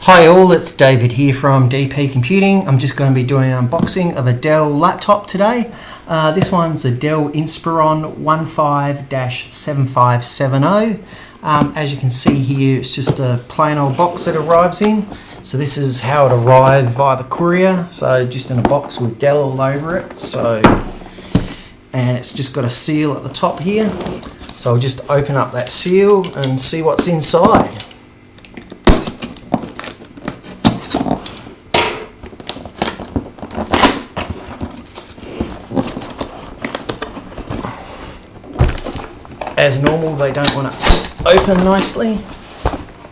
Hi all, it's David here from DP Computing. I'm just going to be doing an unboxing of a Dell laptop today. This one's a Dell Inspiron 15-7570. As you can see here, it's just a plain old box that arrives in. So this is how it arrived via the courier. So just in a box with Dell all over it. And it's just got a seal at the top here. So I'll just open up that seal and see what's inside. As normal, they don't want to open nicely,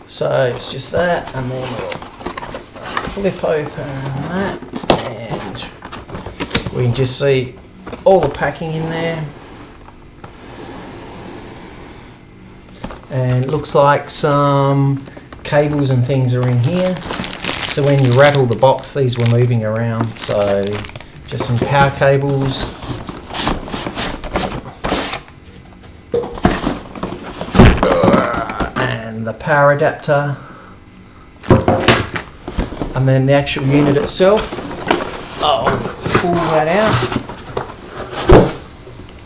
so it's just that, and then we'll flip open that, and we can just see all the packing in there, and it looks like some cables and things are in here. So when you rattle the box, these were moving around, so just some power cables. The power adapter, and then the actual unit itself. I'll pull that out,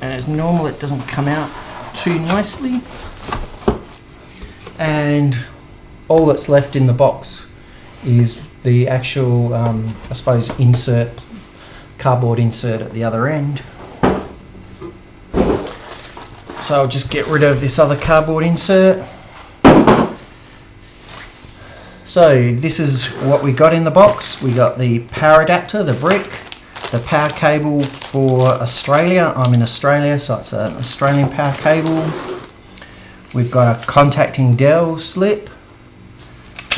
and as normal it doesn't come out too nicely, and all that's left in the box is the actual I suppose cardboard insert at the other end. So I'll just get rid of this other cardboard insert. So this is what we got in the box. We got the power adapter, the brick, the power cable for Australia. I'm in Australia, so it's an Australian power cable. We've got a contacting Dell slip,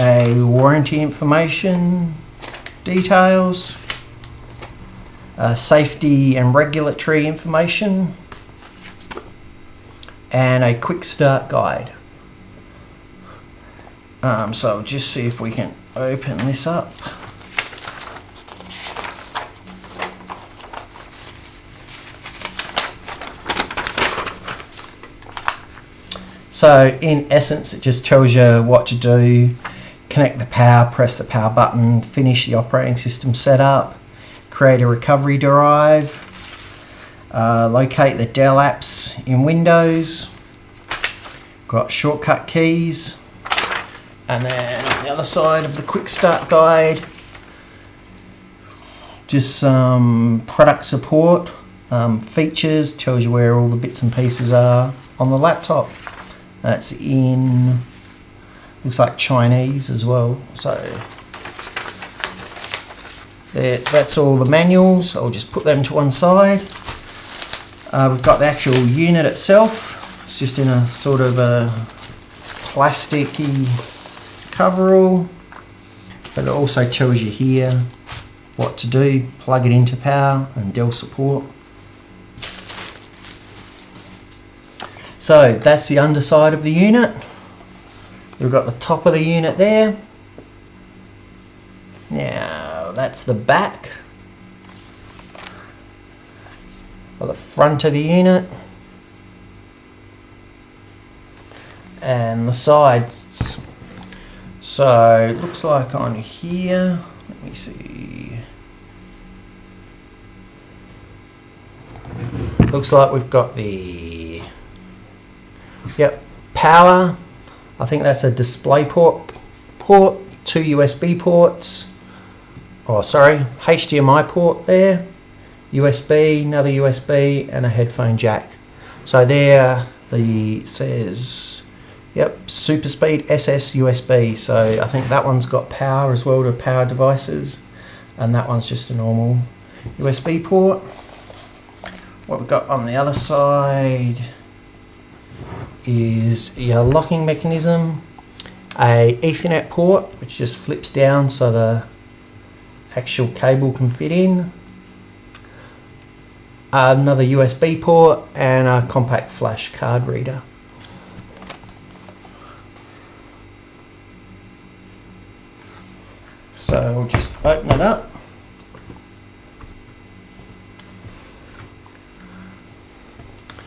a warranty information details, safety and regulatory information, and a quick start guide. So I'll just see if we can open this up. So in essence, it just tells you what to do. Connect the power, press the power button, finish the operating system setup, create a recovery drive, locate the Dell apps in Windows, got shortcut keys. And then on the other side of the quick start guide, just some product support, features, tells you where all the bits and pieces are on the laptop. That's in, looks like Chinese as well. So that's all the manuals. I'll just put them to one side. We've got the actual unit itself. It's just in a sort of a plasticky coverall, but it also tells you here what to do, plug it into power and Dell support. So that's the underside of the unit. We've got the top of the unit there. Now that's the back, or the front of the unit, and the sides. So it looks like on here, let me see, looks like we've got the, power. I think that's a display port, two USB ports, HDMI port there, USB, another USB, and a headphone jack. So there says, super speed SS USB. So I think that one's got power as well to power devices, and that one's just a normal USB port. What we've got on the other side is your locking mechanism, a Ethernet port which just flips down so the actual cable can fit in, another USB port, and a compact flash card reader. So we'll just open it up.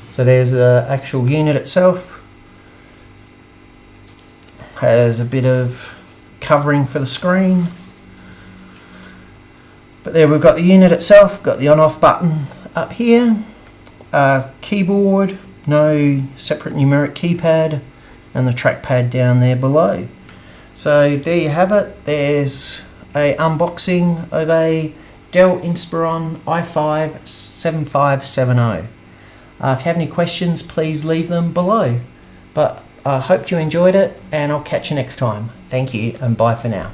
So there's the actual unit itself. Has a bit of covering for the screen. But there we've got the unit itself, got the on-off button up here, keyboard, no separate numeric keypad, and the trackpad down there below. So there you have it. There's a unboxing of a Dell Inspiron i5 7570. If you have any questions, please leave them below. But I hope you enjoyed it, and I'll catch you next time. Thank you, and bye for now.